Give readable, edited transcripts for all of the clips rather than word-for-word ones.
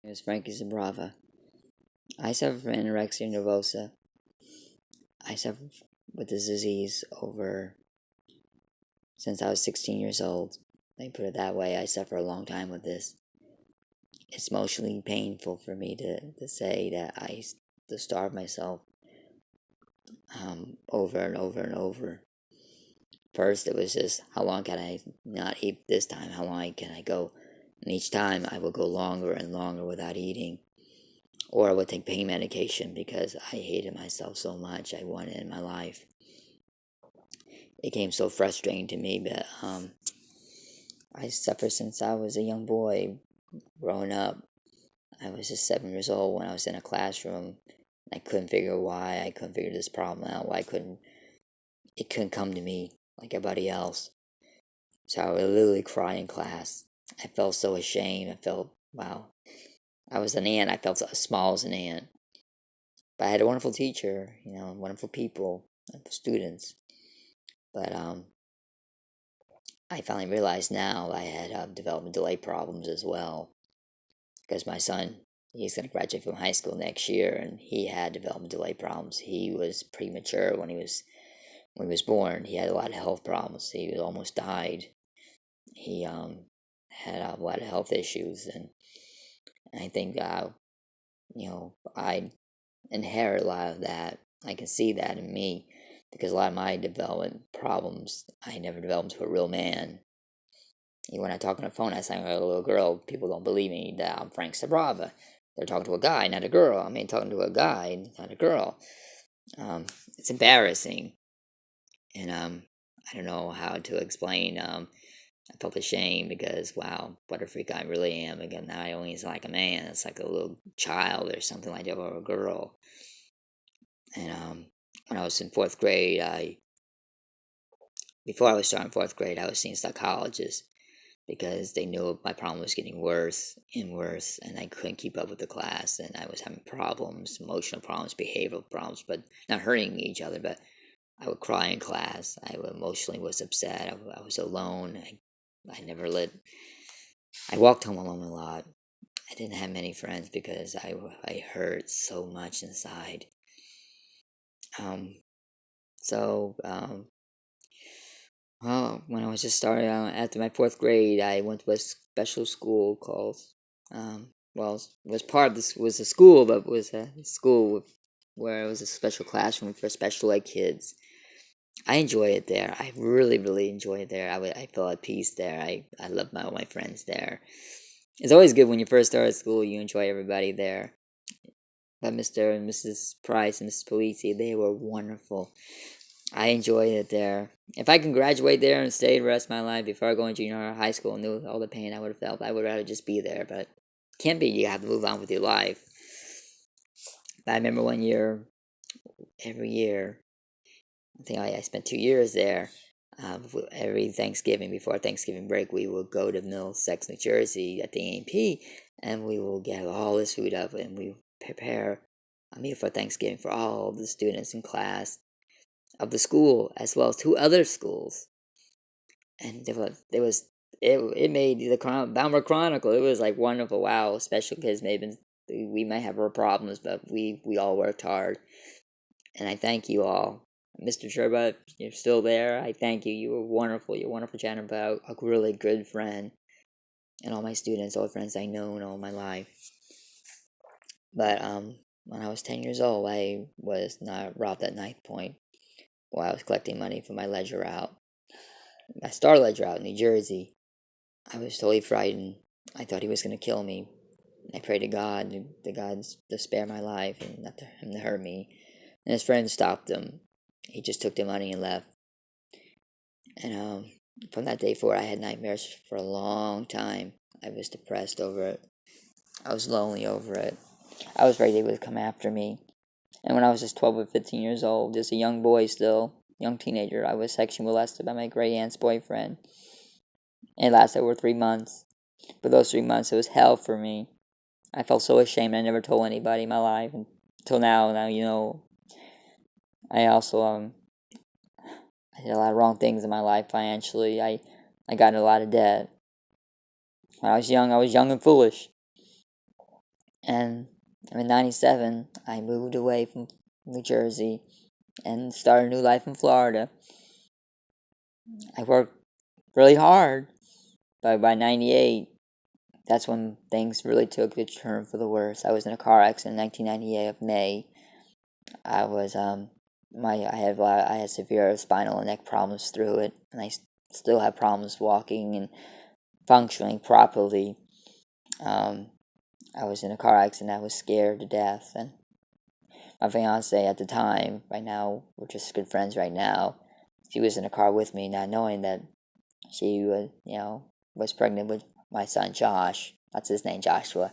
name is Frankie Zabrava. I suffer from anorexia nervosa. I suffer with this disease over since I was 16 years old. Let me put it that way. I suffer a long time with this. It's emotionally painful for me to say that I to starve myself over and over and over. First, it was just how long can I not eat this time? How long can I go? And each time I would go longer and longer without eating. Or I would take pain medication because I hated myself so much. I wanted it in my life. It became so frustrating to me, but I suffered since I was a young boy growing up. I was just 7 years old when I was in a classroom. I couldn't figure why. I couldn't figure this problem out. Why it couldn't come to me like everybody else. So I would literally cry in class. I felt so ashamed. I felt, wow. I was an ant. I felt as small as an ant. But I had a wonderful teacher, wonderful people, students. But I finally realized now I had development delay problems as well. Because my son, he's going to graduate from high school next year, and he had development delay problems. He was premature when he was born. He had a lot of health problems. He almost died. He had a lot of health issues, and I think I inherit a lot of that. I can see that in me because a lot of my development problems I never developed into a real man. When I talk on the phone, I sound like a little girl. People don't believe me that I'm Frank Sabrava. They're talking to a guy, not a girl. I mean, talking to a guy, not a girl. It's embarrassing, and I don't know how to explain. I felt ashamed because wow, what a freak I really am. Again, now I only sound like a man. It's like a little child or something like that, or a girl. And when I was in fourth grade, before I was starting fourth grade, I was seeing psychologists because they knew my problem was getting worse and worse, and I couldn't keep up with the class, and I was having problems, emotional problems, behavioral problems, but not hurting each other. But I would cry in class. I emotionally was upset. I was alone. I never let. I walked home alone a lot. I didn't have many friends because I hurt so much inside. Um, so when I was just starting out after my fourth grade, I went to a special school called, well, it was part of this was a school, but it was a school where it was a special classroom for special ed kids. I enjoy it there. I really, really enjoy it there. I felt at peace there. I love all my friends there. It's always good when you first start at school. You enjoy everybody there. But Mr. and Mrs. Price and Mrs. Polizzi, they were wonderful. I enjoyed it there. If I can graduate there and stay the rest of my life before I go into junior high school and knew all the pain I would have felt, I would rather just be there. But can't be. You have to move on with your life. But I remember one year, every year, I think I spent 2 years there. Every Thanksgiving, before Thanksgiving break, we would go to Middlesex, New Jersey at the A&P, and we will get all this food up, and we prepare a meal for Thanksgiving for all the students in class of the school, as well as two other schools. And it made the Baumer Chronicle. It was like wonderful. Wow, special kids maybe we might have our problems, but we all worked hard, and I thank you all. Mr. Sherba, you're still there. I thank you. You were wonderful. You're wonderful, Jennifer. A really good friend, and all my students, all the friends I know all my life. But when I was 10 years old, I was not robbed at knife point while I was collecting money for my ledger out. My Star Ledger out in New Jersey. I was totally frightened. I thought he was going to kill me. I prayed to God, the gods to spare my life and not to him to hurt me. And his friend stopped him. He just took the money and left. And from that day forward, I had nightmares for a long time. I was depressed over it. I was lonely over it. I was afraid they would come after me. And when I was just 12 or 15 years old, just a young boy still, young teenager, I was sexually molested by my great aunt's boyfriend. It lasted over 3 months. For those 3 months, it was hell for me. I felt so ashamed. I never told anybody in my life until now. Now, I also I did a lot of wrong things in my life financially. I got in a lot of debt. When I was young and foolish. And in '97, I moved away from New Jersey and started a new life in Florida. I worked really hard, but by '98, that's when things really took a turn for the worse. I was in a car accident in 1998 of May. I had severe spinal and neck problems through it, and I still have problems walking and functioning properly. I was in a car accident. I was scared to death, and my fiance at the time, right now, we're just good friends right now. She was in a car with me, not knowing that she was pregnant with my son Josh. That's his name, Joshua.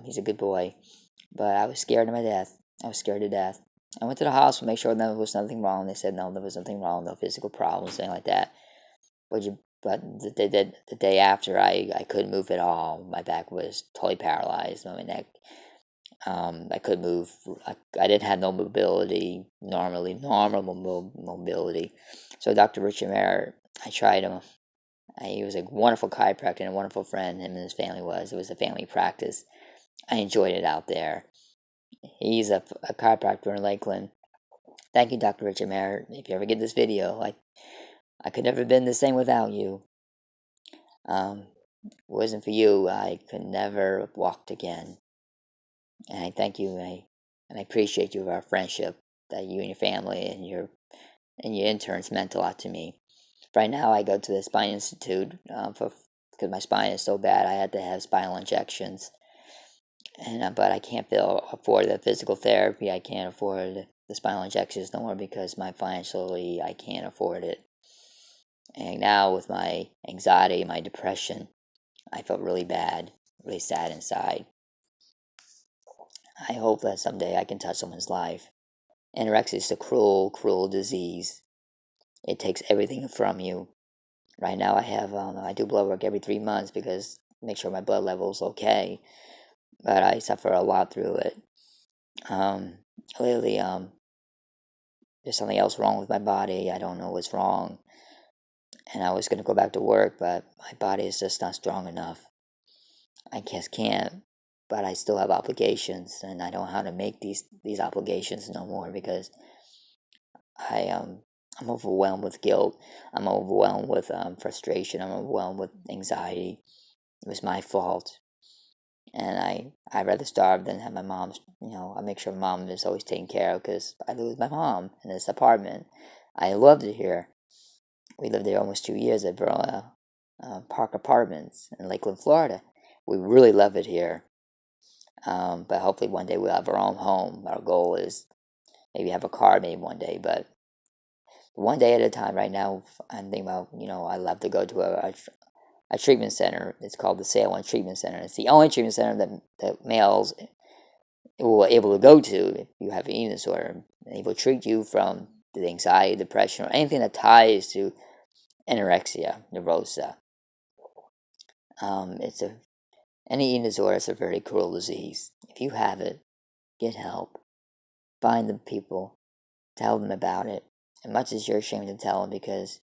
He's a good boy, but I was scared to my death. I was scared to death. I went to the hospital to make sure there was nothing wrong. They said no, there was nothing wrong, no physical problems, anything like that. But the day after, I couldn't move at all. My back was totally paralyzed. My neck, I couldn't move. I didn't have no mobility, normal mobility. So Dr. Richard Merritt, I tried him. He was a wonderful chiropractor and a wonderful friend. Him and his family was. It was a family practice. I enjoyed it out there. He's a chiropractor in Lakeland. Thank you, Dr. Richard Merritt. If you ever get this video, I could never have been the same without you. If it wasn't for you, I could never have walked again. And I thank you, and I appreciate you for our friendship that you and your family and your interns meant a lot to me. Right now, I go to the Spine Institute because my spine is so bad. I had to have spinal injections, and but I can't afford the physical therapy. I can't afford the spinal injections no more because financially I can't afford it. And now with my anxiety, my depression, I felt really bad, really sad inside. I hope that someday I can touch someone's life. Anorexia is a cruel, cruel disease. It takes everything from you. Right now, I do blood work every 3 months because make sure my blood level is okay. But I suffer a lot through it. Lately, there's something else wrong with my body. I don't know what's wrong. And I was going to go back to work, but my body is just not strong enough. I just can't. But I still have obligations, and I don't know how to make these obligations no more because I'm overwhelmed with guilt. I'm overwhelmed with frustration. I'm overwhelmed with anxiety. It was my fault, and I'd rather starve than have my mom. I make sure my mom is always taken care of because I live with my mom in this apartment. I loved it here. We lived there almost 2 years at Verona Park Apartments in Lakeland, Florida. We really love it here. But hopefully one day we'll have our own home. Our goal is maybe have a car maybe one day, but one day at a time. Right now, I'm thinking about, I love to go to a treatment center. It's called the Salem Treatment Center. It's the only treatment center that males will able to go to if you have an eating disorder. They will treat you from the anxiety, depression, or anything that ties to anorexia nervosa. Any eating disorder is a very cruel disease. If you have it, get help. Find the people, tell them about it. As much as you're ashamed to tell them because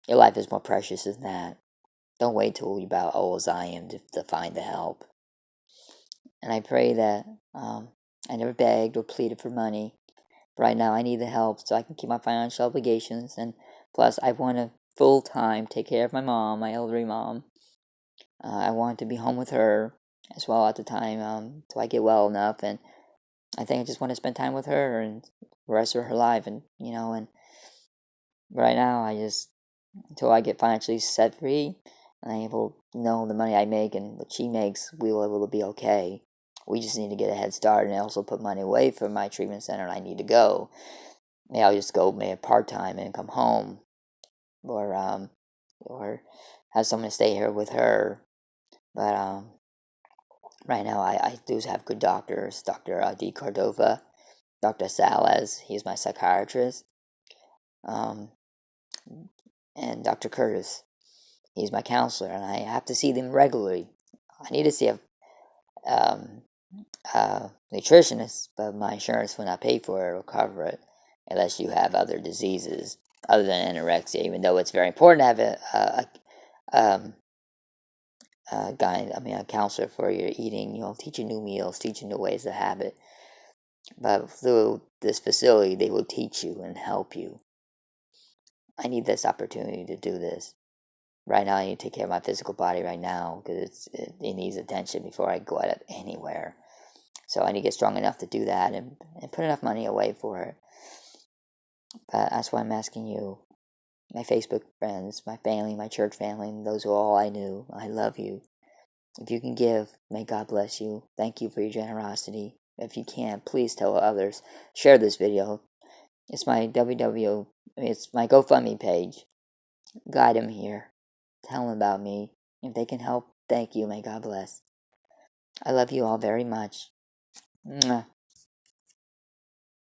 your life is more precious than that. Don't wait till you're about old as I am to find the help. And I pray that I never begged or pleaded for money. But right now I need the help so I can keep my financial obligations. And plus I want to full time take care of my mom, my elderly mom. I want to be home with her as well at the time till I get well enough. And I think I just want to spend time with her and the rest of her life. And right now until I get financially set free and I'm able to know the money I make and what she makes, we will be able to be okay. We just need to get a head start and also put money away for my treatment center and I need to go. Maybe I'll just go maybe part-time and come home or have someone stay here with her. But right now I do have good doctors, Dr. D. Cordova, Dr. Salas, he's my psychiatrist, and Dr. Curtis, he's my counselor, and I have to see them regularly. I need to see a nutritionist, but my insurance will not pay for it or cover it unless you have other diseases other than anorexia, even though it's very important to have a counselor for your eating, teach you new meals, teach you new ways to have it. But through this facility, they will teach you and help you. I need this opportunity to do this. Right now, I need to take care of my physical body right now because it needs attention before I go out anywhere. So I need to get strong enough to do that and put enough money away for it. But that's why I'm asking you, my Facebook friends, my family, my church family, those are all I knew. I love you. If you can give, may God bless you. Thank you for your generosity. If you can, please tell others. Share this video. It's my it's my GoFundMe page. Guide them here. Tell them about me. If they can help, thank you. May God bless. I love you all very much. Mwah.